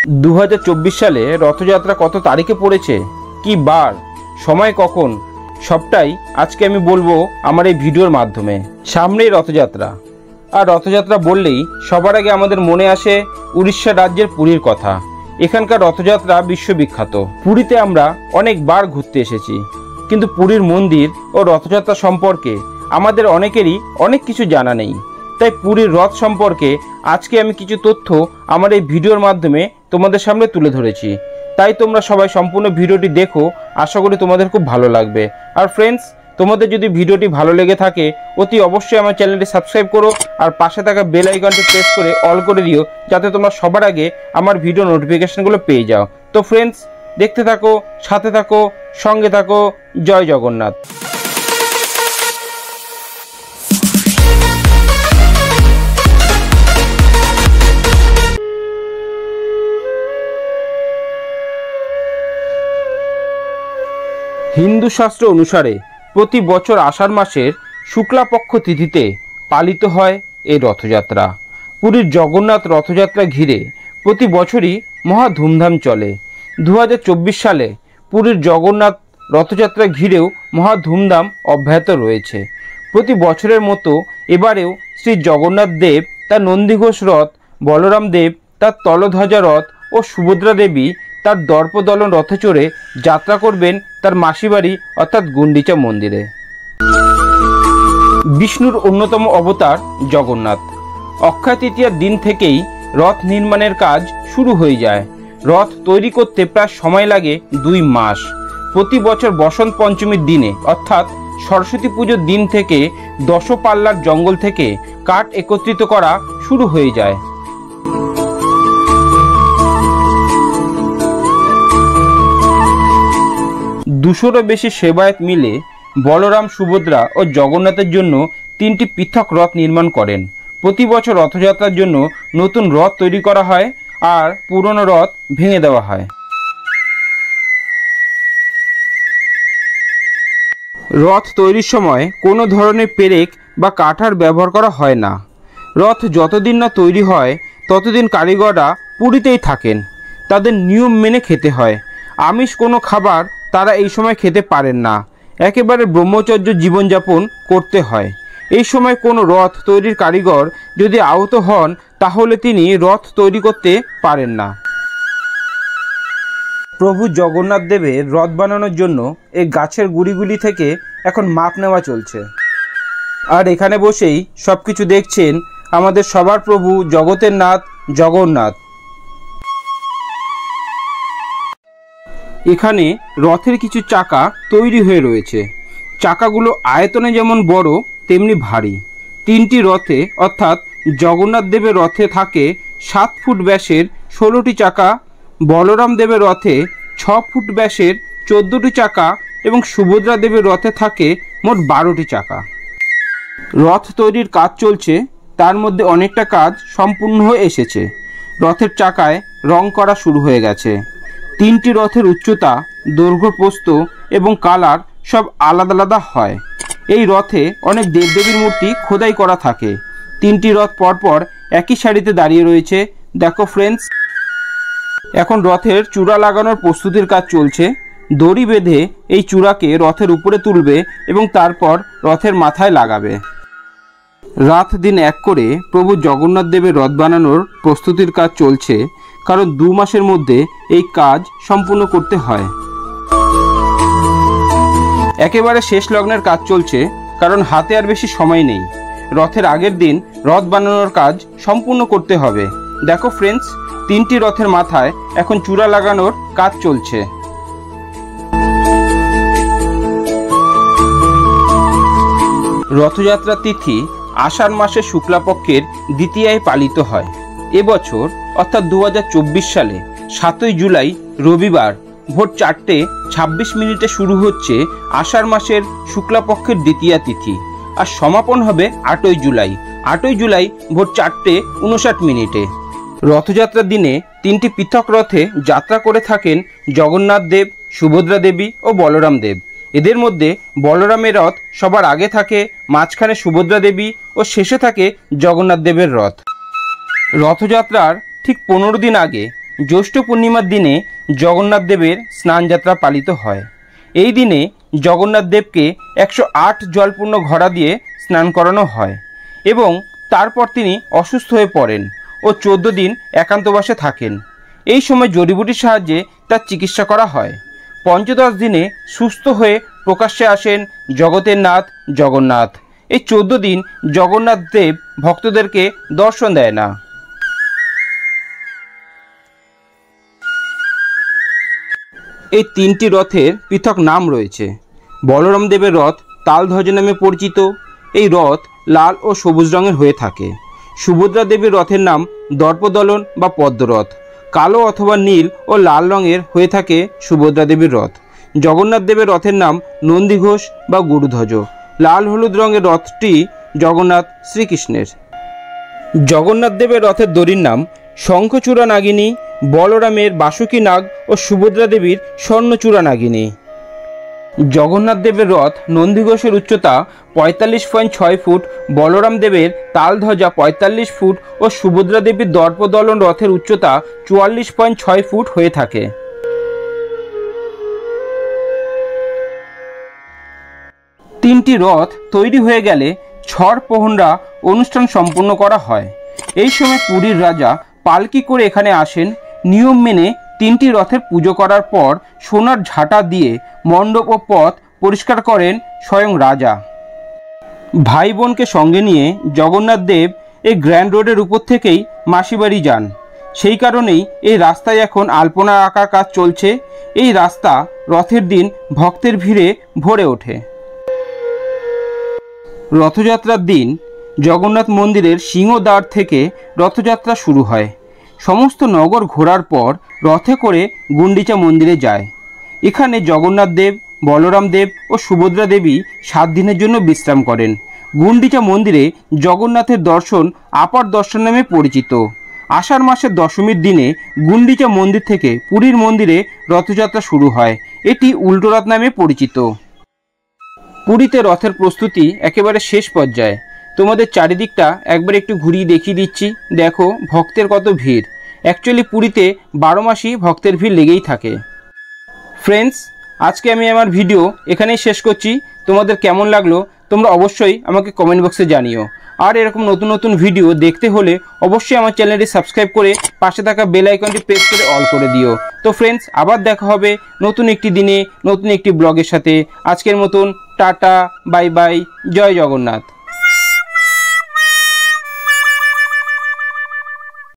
2024 সালে রথযাত্রা কত তারিখে পড়েছে, কি বার, সময় কখন, সবটাই আজকে আমি বলবো আমার এই ভিডিওর মাধ্যমে। সামনেই রথযাত্রা, আর রথযাত্রা বললেই সবার আগে আমাদের মনে আসে উড়িষ্যা রাজ্যের পুরীর কথা। এখানকার রথযাত্রা বিশ্ববিখ্যাত। পুরীতে আমরা অনেকবার ঘুরতে এসেছি, কিন্তু পুরীর মন্দির ও রথযাত্রা সম্পর্কে আমাদের অনেকেরই অনেক কিছু জানা নেই। তাই পুরীর রথ সম্পর্কে আজকে আমি কিছু তথ্য আমার এই ভিডিওর মাধ্যমে তোমাদের সামনে তুলে ধরেছি। তাই তোমরা সবাই সম্পূর্ণ ভিডিওটি দেখো, আশা করি তোমাদের খুব ভালো লাগবে। আর ফ্রেন্ডস, তোমাদের যদি ভিডিওটি ভালো লেগে থাকে অতি অবশ্যই আমার চ্যানেলটি সাবস্ক্রাইব করো আর পাশে থাকা বেল আইকনটি প্রেস করে অল করে দিও, যাতে তোমরা সবার আগে আমার ভিডিও নোটিফিকেশনগুলো পেয়ে যাও। তো ফ্রেন্ডস, দেখতে থাকো, সাথে থাকো, সঙ্গে থাকো। জয় জগন্নাথ। হিন্দু শাস্ত্র অনুসারে প্রতি বছর আষাঢ় মাসের শুক্লাপক্ষ তিথিতে পালিত হয় এই রথযাত্রা। পুরীর জগন্নাথ রথযাত্রা ঘিরে প্রতি বছরই মহা ধুমধাম চলে। 2024 সালে পুরীর জগন্নাথ রথযাত্রা ঘিরেও মহা ধুমধাম অব্যাহত রয়েছে। প্রতি বছরের মতো এবারেও শ্রী জগন্নাথ দেব তার নন্দীঘোষ রথ, বলরাম দেব তার তলধ্বজা রথ ও সুভদ্রা দেবী তার দর্পদলন রথে চড়ে যাত্রা করবেন তার মাসিবাড়ি অর্থাৎ গুন্ডিচা মন্দিরে। বিষ্ণুর অন্যতম অবতার জগন্নাথ। অক্ষয় তৃতীয়ার দিন থেকেই রথ নির্মাণের কাজ শুরু হয়ে যায়। রথ তৈরি করতে প্রায় সময় লাগে 2 মাস। প্রতি বছর বসন্ত পঞ্চমীর দিনে অর্থাৎ সরস্বতী পুজোর দিন থেকে দশপাল্লার জঙ্গল থেকে কাঠ একত্রিত করা শুরু হয়ে যায়। দুশোরও বেশি সেবায়েত মিলে বলরাম, সুভদ্রা ও জগন্নাথের জন্য 3টি পৃথক রথ নির্মাণ করেন। প্রতি বছর রথযাত্রার জন্য নতুন রথ তৈরি করা হয় আর পুরনো রথ ভেঙে দেওয়া হয়। রথ তৈরির সময় কোনো ধরনের পেরেক বা কাঠার ব্যবহার করা হয় না। রথ যতদিন না তৈরি হয় ততদিন কারিগররা পুরীতেই থাকেন। তাদের নিয়ম মেনে খেতে হয়। আমিষ কোনো খাবার তারা এই সময় খেতে পারেন না। একেবারে ব্রহ্মচর্য জীবনযাপন করতে হয়। এই সময় কোনো রথ তৈরির কারিগর যদি আহত হন তাহলে তিনি রথ তৈরি করতে পারেন না। প্রভু জগন্নাথ দেবের রথ বানানোর জন্য এই গাছের গুড়িগুলি থেকে এখন মাপ নেওয়া চলছে। আর এখানে বসেই সব কিছু দেখছেন আমাদের সবার প্রভু জগতের নাথ জগন্নাথ। এখানে রথের কিছু চাকা তৈরি হয়ে রয়েছে। চাকাগুলো আয়তনে যেমন বড় তেমনি ভারী। 3টি রথে অর্থাৎ জগন্নাথ দেবের রথে থাকে 7 ফুট ব্যাসের 16টি চাকা, বলরাম দেবের রথে 6 ফুট ব্যাসের 14টি চাকা এবং সুভদ্রা দেবের রথে থাকে মোট 12টি চাকা। রথ তৈরির কাজ চলছে, তার মধ্যে অনেকটা কাজ সম্পূর্ণ হয়ে এসেছে। রথের চাকায় রং করা শুরু হয়ে গেছে। 3টি রথের উচ্চতা, দৈর্ঘ্য, প্রস্থ এবং কালার সব আলাদা আলাদা হয়। এই রথে অনেক দেবদেবীর মূর্তি খোদাই করা থাকে। 3টি রথ পরপর একই সারিতে দাঁড়িয়ে রয়েছে। দেখো ফ্রেন্ডস, এখন রথের চূড়া লাগানোর প্রস্তুতির কাজ চলছে। দড়ি বেঁধে এই চূড়াকে রথের উপরে তুলবে এবং তারপর রথের মাথায় লাগাবে। রাত দিন এক করে প্রভু জগন্নাথ দেবের রথ বানানোর প্রস্তুতির কাজ চলছে, কারণ 2 মাসের মধ্যে এই কাজ সম্পূর্ণ করতে হয়। একেবারে শেষ লগ্নের কাজ চলছে, কারণ হাতে আর বেশি সময় নেই। রথের আগের দিন রথ বানানোর কাজ সম্পূর্ণ করতে হবে। দেখো ফ্রেন্ডস, 3টি রথের মাথায় এখন চূড়া লাগানোর কাজ চলছে। রথযাত্রা তিথি আষাঢ় মাসের শুক্লাপক্ষের দ্বিতীয়ায় পালিত হয়। এবছর অর্থাৎ 2024 সালে 7ই জুলাই রবিবার ভোর 4:26 শুরু হচ্ছে আষাঢ় মাসের শুক্লাপক্ষের দ্বিতীয়া তিথি, আর সমাপন হবে 8ই জুলাই। 8ই জুলাই ভোর 4:59। রথযাত্রার দিনে 3টি পৃথক রথে যাত্রা করে থাকেন জগন্নাথ দেব, সুভদ্রা দেবী ও বলরাম দেব। এদের মধ্যে বলরামের রথ সবার আগে থাকে, মাঝখানে সুভদ্রা দেবী ও শেষে থাকে জগন্নাথ দেবের রথ। রথযাত্রার ঠিক 15 দিন আগে জ্যৈষ্ঠ পূর্ণিমার দিনে জগন্নাথ দেবের স্নানযাত্রা পালিত হয়। এই দিনে জগন্নাথ দেবকে 108 জলপূর্ণ ঘড়া দিয়ে স্নান করানো হয় এবং তারপর তিনি অসুস্থ হয়ে পড়েন ও 14 দিন একান্তবাসে থাকেন। এই সময় জড়িবুটির সাহায্যে তার চিকিৎসা করা হয়। পঞ্চদশ দিনে সুস্থ হয়ে প্রকাশ্যে আসেন জগতের নাথ জগন্নাথ। এই 14 দিন জগন্নাথ দেব ভক্তদেরকে দর্শন দেয় না। এই 3টি রথের পৃথক নাম রয়েছে। বলরাম দেবের রথ তালধ্বজ নামে পরিচিত। এই রথ লাল ও সবুজ রঙের হয়ে থাকে। সুভদ্রা দেবীর রথের নাম দর্পদলন বা পদ্মরথ। কালো অথবা নীল ও লাল রঙের হয়ে থাকে সুভদ্রা দেবীর রথ। জগন্নাথ দেবের রথের নাম নন্দীঘোষ বা গরুধ্বজ। লাল হলুদ রঙের রথটি জগন্নাথ শ্রীকৃষ্ণের। জগন্নাথ দেবের রথের দড়ির নাম শঙ্খচূড়া নাগিনী, বলরামের বাসুকী নাগ ও সুভদ্রা দেবীর স্বর্ণচূড়া নাগিনী। জগন্নাথ দেবের রথ নন্দীঘোষের উচ্চতা 45.6 ফুট, বলরাম দেবের তালধ্বজা 45 ফুট ও সুভদ্রা দেবীর দর্পদলন রথের উচ্চতা 44.6 ফুট হয়ে থাকে। তিনটি রথ তৈরি হয়ে গেলে ছড় পোহনরা অনুষ্ঠান সম্পন্ন করা হয়। এই সময় পুরীর রাজা পালকি করে এখানে আসেন। নিয়ম মেনে 3টি রথের পুজো করার পর সোনার ঝাঁটা দিয়ে মণ্ডপ ও পথ পরিষ্কার করেন স্বয়ং রাজা। ভাই বোনকে সঙ্গে নিয়ে জগন্নাথ দেব এই গ্র্যান্ড রোডের উপর থেকেই মাসিবাড়ি যান। সেই কারণেই এই রাস্তায় এখন আলপনা আঁকার কাজ চলছে। এই রাস্তা রথের দিন ভক্তের ভিড়ে ভরে ওঠে। রথযাত্রার দিন জগন্নাথ মন্দিরের সিংহদ্বার থেকে রথযাত্রা শুরু হয়। সমস্ত নগর ঘোরার পর রথে করে গুন্ডিচা মন্দিরে যায়। এখানে জগন্নাথ দেব, বলরাম দেব ও সুভদ্রা দেবী 7 দিনের জন্য বিশ্রাম করেন। গুন্ডিচা মন্দিরে জগন্নাথের দর্শন আপার দর্শন নামে পরিচিত। আষাঢ় মাসের দশমীর দিনে গুন্ডিচা মন্দির থেকে পুরীর মন্দিরে রথযাত্রা শুরু হয়। এটি উল্টো রথ নামে পরিচিত। পুরীতে রথের প্রস্তুতি একেবারে শেষ পর্যায়ে। তোমাদের চারিদিকটা একবার একটু ঘুরিয়ে দেখিয়ে দিচ্ছি। দেখো ভক্তের কত ভিড়। অ্যাকচুয়ালি পুরীতে 12 মাসই ভক্তের ভিড় লেগেই থাকে। ফ্রেন্ডস, আজকে আমি আমার ভিডিও এখানেই শেষ করছি। তোমাদের কেমন লাগলো তোমরা অবশ্যই আমাকে কমেন্ট বক্সে জানিও। আর এরকম নতুন নতুন ভিডিও দেখতে হলে অবশ্যই আমার চ্যানেলটি সাবস্ক্রাইব করে পাশে থাকা বেল আইকনটি প্রেস করে অল করে দিও। তো ফ্রেন্ডস, আবার দেখা হবে নতুন একটি দিনে নতুন একটি ব্লগের সাথে। আজকের মতন টাটা, বাই বাই, জয় জগন্নাথ।